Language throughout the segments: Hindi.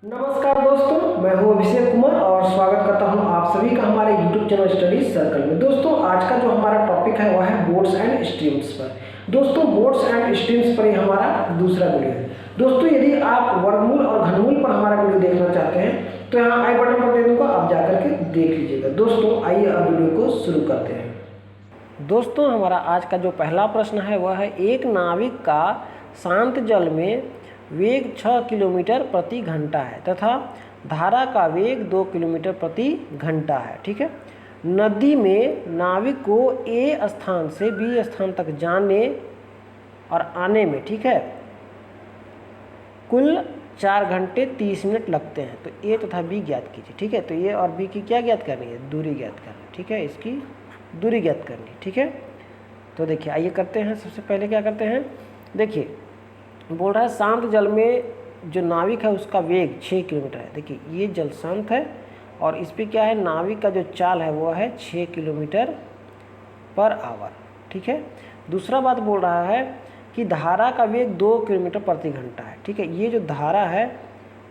नमस्कार दोस्तों, मैं हूं अभिषेक कुमार और स्वागत करता हूं आप सभी का हमारे YouTube चैनल स्टडी सर्कल में। दोस्तों, आज का जो हमारा टॉपिक है वह है बोर्ड्स एंड स्ट्रीम्स पर। दोस्तों, बोर्ड्स एंड स्ट्रीम्स पर ही हमारा दूसरा वीडियो है। दोस्तों, यदि आप वर्गमूल और घनमूल पर हमारा वीडियो देखना चाहते हैं तो यहाँ आई बटन पर दे दूँगा, आप जाकर के देख लीजिएगा। दोस्तों, आइए अब वीडियो को शुरू करते हैं। दोस्तों, हमारा आज का जो पहला प्रश्न है वह है एक नाविक का शांत जल में वेग 6 किलोमीटर प्रति घंटा है तथा धारा का वेग 2 किलोमीटर प्रति घंटा है। ठीक है। नदी में नाविक को ए स्थान से बी स्थान तक जाने और आने में, ठीक है, कुल 4 घंटे 30 मिनट लगते हैं। तो ए तथा बी ज्ञात कीजिए। ठीक है। तो ए और बी की क्या ज्ञात करनी है? दूरी ज्ञात करनी। ठीक है, इसकी दूरी ज्ञात करनी। ठीक है। तो देखिए, आइए करते हैं। सबसे पहले क्या करते हैं, देखिए बोल रहा है शांत जल में जो नाविक है उसका वेग 6 किलोमीटर है। देखिए, ये जल शांत है और इस पर क्या है, नाविक का जो चाल है वो है 6 किलोमीटर पर आवर। ठीक है। दूसरा बात बोल रहा है कि धारा का वेग 2 किलोमीटर प्रति घंटा है। ठीक है। ये जो धारा है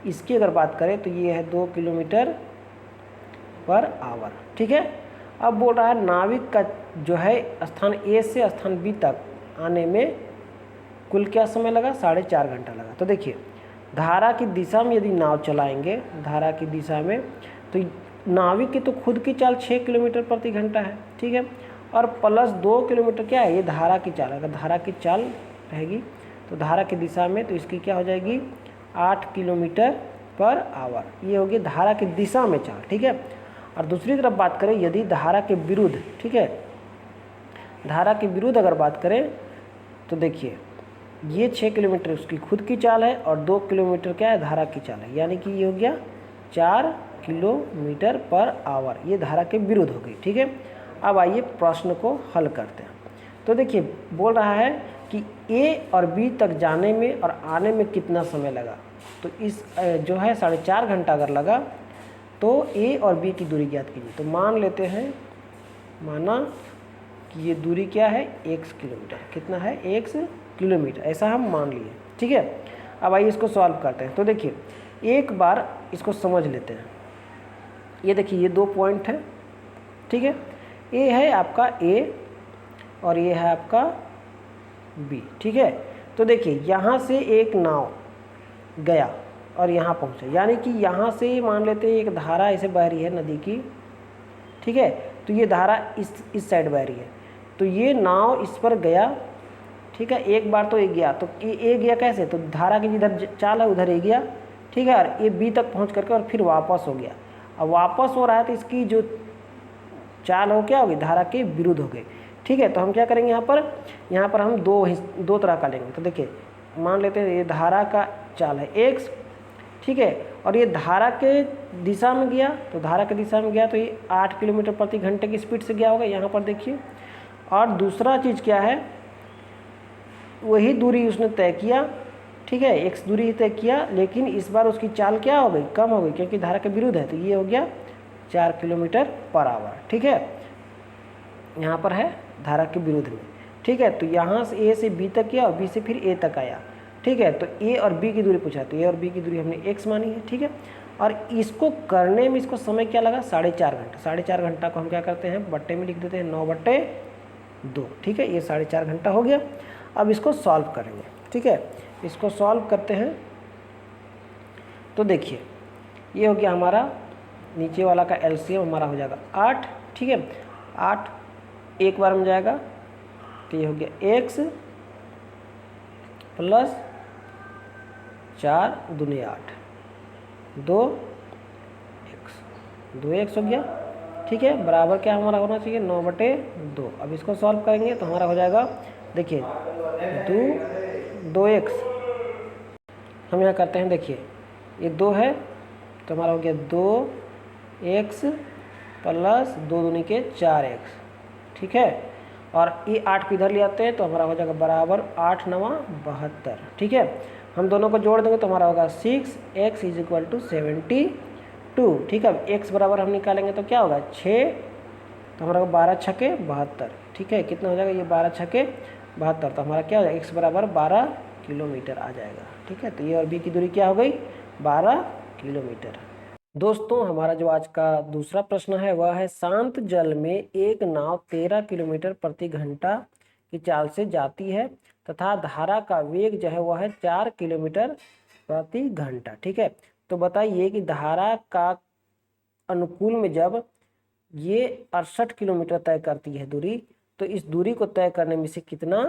इसकी अगर बात करें तो ये है 2 किलोमीटर पर आवर। ठीक है। अब बोल रहा है नाविक का जो है स्थान ए से स्थान बी तक आने में कुल क्या समय लगा? 4.5 घंटा लगा। तो देखिए, धारा की दिशा में यदि नाव चलाएंगे, धारा की दिशा में, तो नाविक की तो खुद की चाल 6 किलोमीटर प्रति घंटा है। ठीक है। और प्लस 2 किलोमीटर क्या है, ये धारा की चाल। अगर धारा की चाल रहेगी तो धारा की दिशा में तो इसकी क्या हो जाएगी? 8 किलोमीटर पर आवर। ये होगी धारा की दिशा में चाल। ठीक है। और दूसरी तरफ बात करें, यदि धारा के विरुद्ध, ठीक है, धारा के विरुद्ध अगर बात करें तो देखिए, ये 6 किलोमीटर उसकी खुद की चाल है और 2 किलोमीटर क्या है, धारा की चाल है। यानी कि ये हो गया 4 किलोमीटर पर आवर। ये धारा के विरुद्ध हो गई। ठीक है। अब आइए प्रश्न को हल करते हैं। तो देखिए, बोल रहा है कि ए और बी तक जाने में और आने में कितना समय लगा। तो इस जो है 4.5 घंटा अगर लगा तो ए और बी की दूरी ज्ञात कीजिए। तो मान लेते हैं, माना कि ये दूरी क्या है, x किलोमीटर। कितना है? x किलोमीटर, ऐसा हम मान लिए। ठीक है। अब आइए इसको सॉल्व करते हैं। तो देखिए, एक बार इसको समझ लेते हैं। ये देखिए, ये 2 पॉइंट है। ठीक है। ए है आपका ए और ये है आपका बी। ठीक है। तो देखिए, यहाँ से एक नाव गया और यहाँ पहुँचा, यानी कि यहाँ से मान लेते हैं एक धारा ऐसे बह रही है नदी की। ठीक है। तो ये धारा इस साइड बह रही है, तो ये नाव इस पर गया। ठीक है। एक बार तो ए गया, तो ए गया कैसे? तो धारा की जिधर चाल है उधर ए गया। ठीक है। और ये बी तक पहुंच करके और फिर वापस हो गया। अब वापस हो रहा है तो इसकी जो चाल हो क्या होगी? धारा के विरुद्ध हो गई। ठीक है। तो हम क्या करेंगे, यहाँ पर हम दो तरह का लेंगे। तो देखिए, मान लेते हैं ये धारा का चाल है x। ठीक है। और ये धारा के दिशा में गया, तो धारा के दिशा में गया तो ये 8 किलोमीटर प्रति घंटे की स्पीड से गया होगा। यहाँ पर देखिए, और दूसरा चीज़ क्या है, वही दूरी उसने तय किया। ठीक है। x दूरी तय किया, लेकिन इस बार उसकी चाल क्या हो गई? कम हो गई, क्योंकि धारा के विरुद्ध है। तो ये हो गया 4 किलोमीटर पर आवर। ठीक है। यहाँ पर है धारा के विरुद्ध में। ठीक है। तो यहाँ से ए से बी तक किया और बी से फिर ए तक आया। ठीक है। तो ए और बी की दूरी पूछा, तो ए और बी की दूरी हमने x मानी है। ठीक है। और इसको करने में इसको समय क्या लगा? 4.5 घंटा। 4.5 घंटा को हम क्या करते हैं, बट्टे में लिख देते हैं, 9/2। ठीक है। ये 4.5 घंटा हो गया। अब इसको सॉल्व करेंगे। ठीक है। इसको सॉल्व करते हैं तो देखिए, ये हो गया हमारा नीचे वाला का एलसीएम हमारा हो जाएगा 8। ठीक है। 8 एक बार में जाएगा, तो ये हो गया x प्लस 4 दूनी 8, 2x हो गया। ठीक है। बराबर क्या हमारा होना चाहिए? 9/2। अब इसको सॉल्व करेंगे तो हमारा हो जाएगा, देखिए 2x हम यहाँ करते हैं। देखिए, ये 2 है तो हमारा हो गया 2x प्लस 2 दूनी के 4x। ठीक है। और ये 8 को इधर ले आते हैं तो हमारा हो जाएगा बराबर 8 9 72। ठीक है। हम दोनों को जोड़ देंगे तो हमारा होगा 6x = 72। ठीक है। अब x बराबर हम निकालेंगे तो क्या होगा? 6, तो हमारा 12 छके 72। ठीक है। कितना हो जाएगा? ये 12 छके 72। तो हमारा क्या हो जाएगा? x बराबर 12 किलोमीटर आ जाएगा। ठीक है। तो ये और बी की दूरी क्या हो गई? 12 किलोमीटर। दोस्तों हमारा जो आज का दूसरा प्रश्न है वह है शांत जल में एक नाव 13 किलोमीटर प्रति घंटा की चाल से जाती है तथा धारा का वेग जो है वह है 4 किलोमीटर प्रति घंटा। ठीक है, तो बताइए कि धारा का अनुकूल में जब ये 68 किलोमीटर तय करती है दूरी, तो इस दूरी को तय करने में से कितना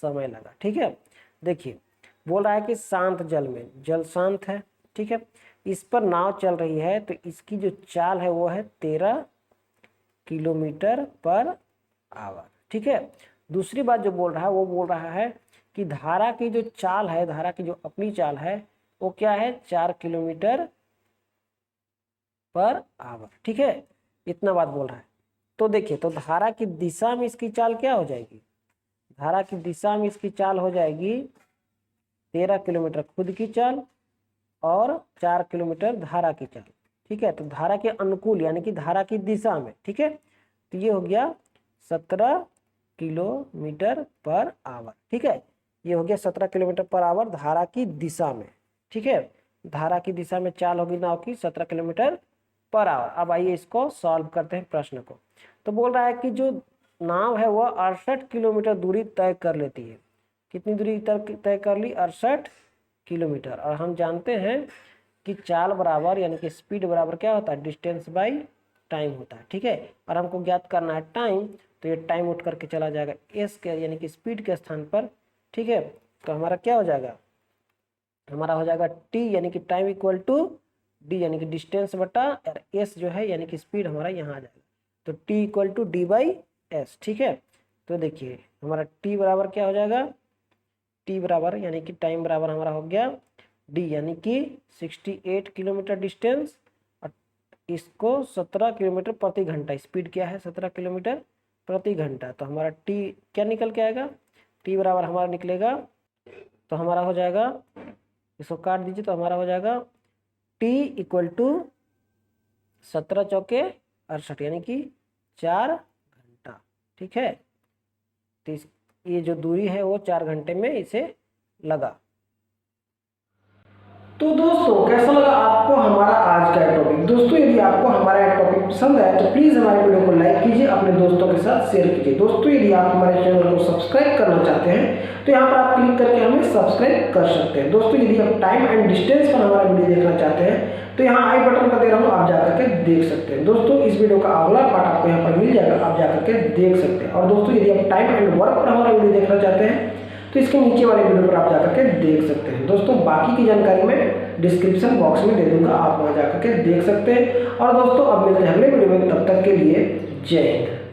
समय लगा। ठीक है, देखिए बोल रहा है कि शांत जल में, जल शांत है, ठीक है, इस पर नाव चल रही है तो इसकी जो चाल है वो है 13 किलोमीटर पर आवर। ठीक है, दूसरी बात जो बोल रहा है वो बोल रहा है कि धारा की जो चाल है, धारा की जो अपनी चाल है वो क्या है, 4 किलोमीटर पर आवर। ठीक है, इतना बात बोल रहा है। तो देखिए, तो धारा की दिशा में इसकी चाल क्या हो जाएगी, धारा की दिशा में इसकी चाल हो जाएगी 13 किलोमीटर खुद की चाल और 4 किलोमीटर धारा की चाल। ठीक है, तो धारा के अनुकूल यानी कि धारा की दिशा में, ठीक है, तो ये हो गया 17 किलोमीटर पर आवर। ठीक है, ये हो गया 17 किलोमीटर पर आवर धारा की दिशा में। ठीक है, धारा की दिशा में चाल होगी नाव की 17 किलोमीटर पर आवर। अब आइए इसको सॉल्व करते हैं प्रश्न को। तो बोल रहा है कि जो नाव है वह 68 किलोमीटर दूरी तय कर लेती है। कितनी दूरी तय कर ली, 68 किलोमीटर। और हम जानते हैं कि चाल बराबर यानी कि स्पीड बराबर क्या होता है, डिस्टेंस बाई टाइम होता है। ठीक है, और हमको ज्ञात करना है टाइम, तो ये टाइम उठ करके चला जाएगा एस के यानी कि स्पीड के स्थान पर। ठीक है, तो हमारा क्या हो जाएगा, हमारा हो जाएगा टी यानी कि टाइम इक्वल टू डी यानी कि डिस्टेंस बटा और एस जो है यानी कि स्पीड हमारा यहाँ आ जाएगा, तो T equal to D by S. ठीक है, तो देखिए हमारा टी बराबर क्या हो जाएगा, टी बराबर यानी कि टाइम बराबर हमारा हो गया डी यानी कि 68 किलोमीटर डिस्टेंस और इसको 17 किलोमीटर प्रति घंटा, स्पीड क्या है 17 किलोमीटर प्रति घंटा। तो हमारा टी क्या निकल के आएगा, टी बराबर हमारा निकलेगा, तो हमारा हो जाएगा, इसको काट दीजिए, तो हमारा हो जाएगा टी इक्वल टू 17 चौके 68 यानी कि 4 घंटा। ठीक है, तो ये जो दूरी है वो 4 घंटे में इसे लगा। तो दोस्तों कैसा लगा आपको हमारा आज का टॉपिक। दोस्तों यदि आपको हमारा टॉपिक पसंद आया तो प्लीज़ हमारे वीडियो को लाइक कीजिए, अपने दोस्तों के साथ शेयर कीजिए। दोस्तों यदि आप हमारे चैनल को सब्सक्राइब करना चाहते हैं तो यहाँ पर आप क्लिक करके हमें सब्सक्राइब कर सकते हैं। दोस्तों यदि आप टाइम एंड डिस्टेंस पर हमारा वीडियो देखना चाहते हैं तो यहाँ आई बटन का दे रहा हूँ, आप जाकर के देख सकते हैं। दोस्तों इस वीडियो का अगला पार्ट आपको यहाँ पर मिल जाएगा, आप जाकर के देख सकते हैं। और दोस्तों यदि आप टाइम एंड वर्क पर हमारा वीडियो देखना चाहते हैं तो इसके नीचे वाले वीडियो पर आप जाकर के देख सकते हैं। दोस्तों बाकी की जानकारी मैं डिस्क्रिप्शन बॉक्स में दे दूंगा, आप वहां जाकर के देख सकते हैं। और दोस्तों अब मिलते हैं अगले वीडियो में, तब तक के लिए जय हिंद।